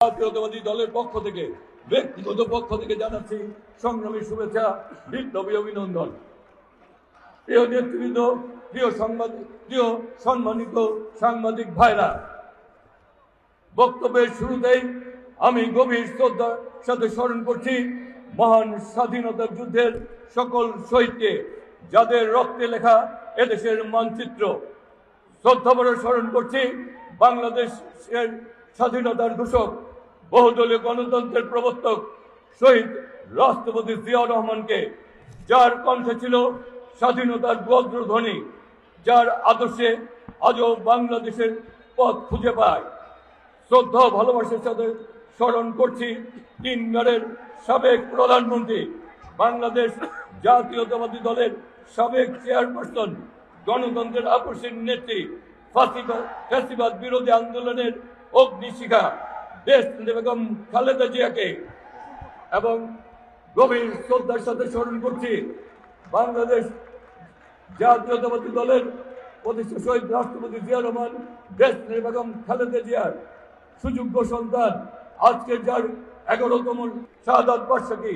জাতীয়তাবাদী দলের পক্ষ থেকে ব্যক্তিগত পক্ষ থেকে জানাচ্ছি সংগ্রামী শুভেচ্ছা, বিপ্লবী অভিনন্দন। প্রিয় নেতৃবৃন্দ, প্রিয় সম্মানিত সাংবাদিক ভাইরা, বক্তব্যের শুরুতেই আমি গভীর শ্রদ্ধার সাথে স্মরণ করছি মহান স্বাধীনতা যুদ্ধের সকল শহীদকে, যাদের রক্তে লেখা এদেশের মানচিত্র। শ্রদ্ধাভরে স্মরণ করছি বাংলাদেশের স্বাধীনতার ঘোষক, বহুদলীয় গণতন্ত্রের প্রবর্তক শহীদ রাষ্ট্রপতি জিয়াউর রহমানকে, যার কণ্ঠে ছিল স্বাধীনতার বজ্রধ্বনি, যার আদর্শে আজও বাংলাদেশের পথ খুঁজে পায়। শ্রদ্ধা ও ভালোবাসার সাথে স্মরণ করছি তিনবারের সাবেক প্রধানমন্ত্রী, বাংলাদেশ জাতীয়তাবাদী দলের সাবেক চেয়ারপারসন, গণতন্ত্রের আপসীর নেত্রী, ফ্যাসিবাদ বিরোধী আন্দোলনের অগ্নিশিখা দেশনেত্রী বেগম খালেদা জিয়াকে, এবং গভীর শ্রদ্ধার সাথে স্মরণ করছি বাংলাদেশ জাতীয়তাবাদী দলের প্রতিষ্ঠা শহীদ রাষ্ট্রপতি জিয়া রহমান, দেশনেত্রী বেগম খালেদা জিয়ার সুযোগ্য সন্তান, আজকে যার 11তম শাহাদাত বার্ষিকী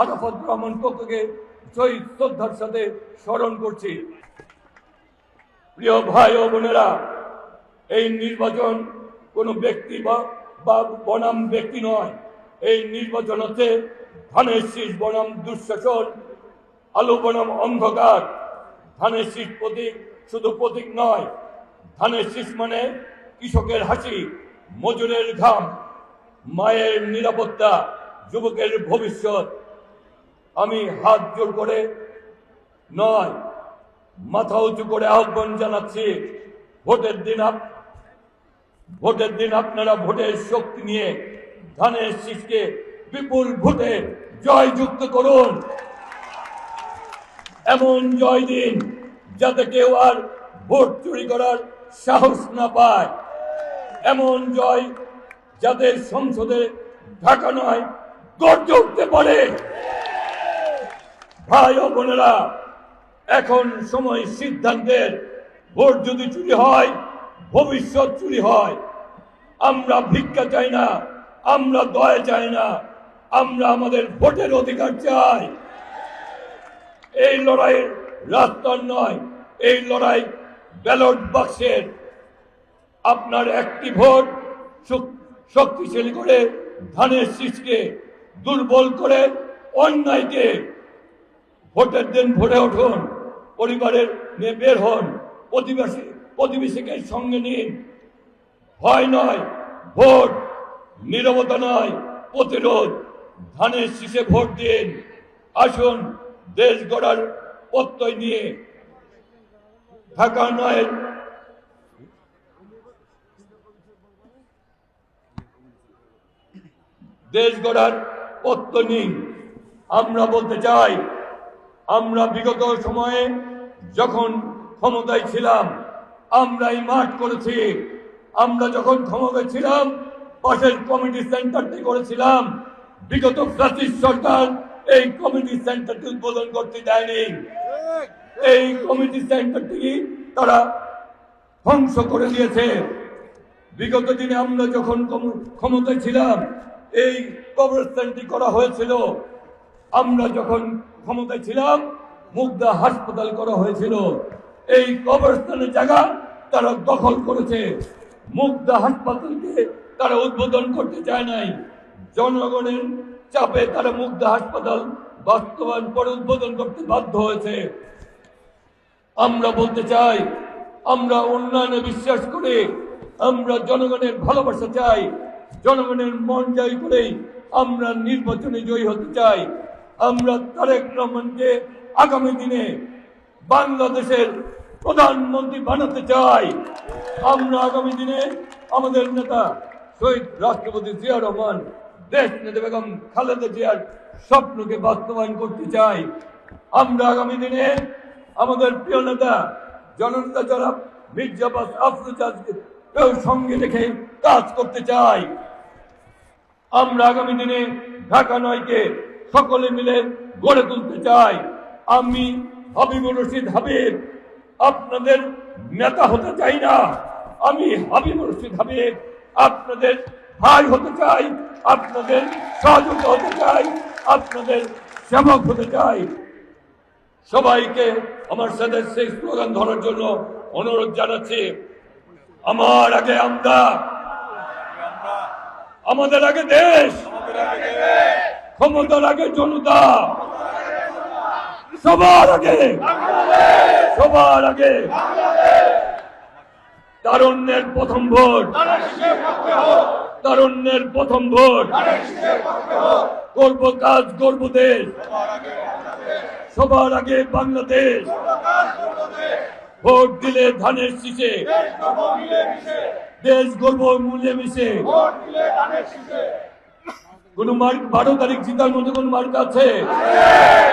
আরাফাত রহমান পক্ষকে শহীদ শ্রদ্ধার সাথে স্মরণ করছি। প্রিয় ভাই ও বোনেরা, এই নির্বাচন কোনো ব্যক্তি বা বনাম ব্যক্তি নয়। এই নির্বাচন হচ্ছে ধানের শীষ বনাম দুঃশাসন, আলো বনাম অন্ধকার। ধানের শীষ প্রতীক শুধু প্রতীক নয়, ধানের শীষ মানে কৃষকের হাসি, মজুরের ঘাম, মায়ের নিরাপত্তা, যুবকের ভবিষ্যৎ। আমি হাত জোর করে নয়, মাথা উঁচু করে আহ্বান জানাচ্ছি, ভোটের দিন আপনারা ভোটের শক্তি নিয়ে ধানের শীষকে বিপুল ভোটে জয়যুক্ত করুন। এমন জয় দিন যাতে কেউ আর ভোট চুরি করার সাহস না পায়, এমন জয় যাতে সংসদে ঢাকা নয় গর্জে উঠতে পারে। ভাই ও বোনেরা, এখন সময় সিদ্ধান্তের। ভোট যদি চুরি হয়, ভবিষ্যৎ চুরি হয়। আমরা ভিক্ষা চাই না, আমরা দয়া চাই না, আমরা আমাদের ভোটের অধিকার চাই। এই লড়াই রাস্তার নয়, এই লড়াই ব্যালট বাক্সের। আপনার একটি ভোট শক্তিশালী করে ধানের শীষকে, দুর্বল করে অন্যায়কে। ভোটের দিন ভোরে উঠুন, পরিবারের নিয়ে বের হন, প্রতিবেশীকে সঙ্গে নিন। ভয় নয় ভোট, নীরবতা নয় প্রতিরোধ। ধানের শীষে ভোট দিন। আসুন দেশ গড়ার প্রত্যয় নিয়ে ঢাকা নয়, দেশ গড়ার প্রত্যয় নিন। আমরা বলতে চাই, আমরা বিগত সময়ে যখন ক্ষমতায় ছিলাম আমরাই মাঠ করেছি। আমরা যখন ক্ষমতায় ছিলাম পাশের কমিটি সেন্টারটি করেছিলাম। বিগত ফ্যাসিস্ট সরকার এই কমিটি সেন্টারটি উদ্বোধন করতে দেয়নি। এই কমিটি সেন্টারটি তারা ধ্বংস করে দিয়েছে। বিগত দিনে আমরা যখন ক্ষমতায় ছিলাম এই কবরস্থানটি করা হয়েছিল। আমরা যখন ক্ষমতায় ছিলাম মুগদা হাসপাতাল করা হয়েছিল। এই কবরস্থানের জায়গা তারা দখল করেছে। মুগদা হাসপাতালকে তারা উদ্বোধন করতে চায় নাই। জনগণের চাপে তারা মুগদা হাসপাতাল বাস্তবায়ন করে উদ্বোধন করতে বাধ্য হয়েছে। আমরা বলতে চাই, আমরা উন্নয়নে বিশ্বাস করি, আমরা জনগণের ভালোবাসা চাই, জনগণের মন জয় করেই আমরা নির্বাচনে জয়ী হতে চাই। আমরা তারেক রহমানকে আগামী দিনে বাংলাদেশের প্রধানমন্ত্রী বানাতে চাই। আমরা আগামী দিনে আমাদের নেতা শহীদ রাষ্ট্রপতি জিয়া রহমান, দেশনেত্রী বেগম খালেদা জিয়ার স্বপ্নকে বাস্তবায়ন করতে চাই। আমরা আগামী দিনে আমাদের প্রিয় নেতা জননেতা যারা মির্জা আফরোজাকে সঙ্গে রেখে কাজ করতে চাই। আমরা আগামী দিনে ঢাকা নয়কে সকলে মিলে গড়ে তুলতে চাই। আমি হাবিবুর রশিদ হাবিব আপনাদের নেতা হতে চাই না, আমি হাবিবুর রশিদ হাবিব আপনাদের ভাই হতে চাই, আপনাদের সহযোগিতা হতে চাই, আপনাদের সেবক হতে চাই। সবাইকে আমার সাথে সেই স্লোগান ধরার জন্য অনুরোধ জানাচ্ছি। আমার আগে আমরা, আমাদের আগে দেশ, ক্ষমতার আগে জনতা, সবার আগে, সবার আগে তারুণ্যের প্রথম ভোট, তারুণ্যের প্রথম ভোট, করব কাজ করব দেশ, সবার আগে বাংলাদেশ। ভোট দিলে ধানের শীষে, দেশ গর্ব মূল্যে মিশে। কোন 12 তারিখ জিতার মধ্যে কোন মার্কা আছে?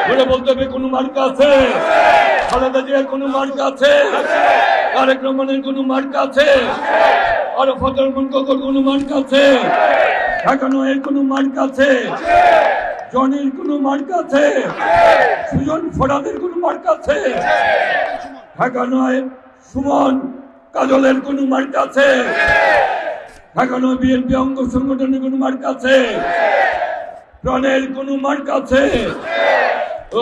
বলে বলতে হবে কোন মার্কা আছে? খালেদা জিয়ার কোন মার্কা আছে? তারেক রহমানের কোন মার্কা আছে? আরাফাত রহমান কোকর কোন মার্কা আছে? ঢাকা নয়ের কোন মার্কা আছে? জনির কোন মার্কা আছে? সুজন ফরাদের কোন মার্কা আছে? ঢাকা নয় সুমন কাজলের কোন মার্কা আছে? ঢাকা নয় বিএনপি অঙ্গ সংগঠনের কোন মার্কা আছে? প্রাণের কোন মার্কা আছে?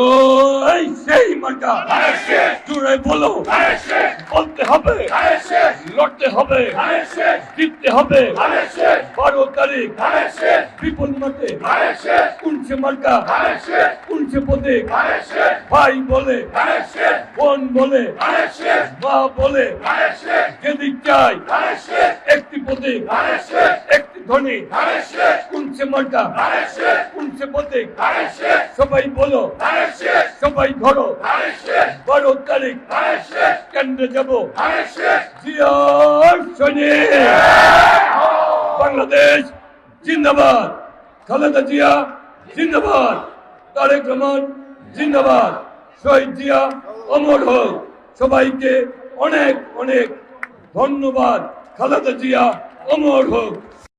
ও এই সেই মার্কা, জুড়ে বলো, বলতে হবে, লড়তে হবে, জিততে হবে। 12 তারিখ বিপুল মতে কোনছে মার্কা, কোনছে প্রতীক, ভাই বলে, বোন বলে, মা বলে, যেদিক চাই একটি প্রতীক, একটি ধ্বনি, কোনছে মার্কা, কোনছে প্রতীক, সবাই বলো, সবাই ধরো। 12 তারিখ কেন্দ্রে যাবো, জিয়ার সৈনিক। বাংলাদেশ জিন্দাবাদ, খালেদা জিয়া জিন্দাবাদ, তারেক রহমান জিন্দাবাদ, শহীদ জিয়া অমর হোক। সবাইকে অনেক অনেক ধন্যবাদ। খালেদা জিয়া অমর হোক।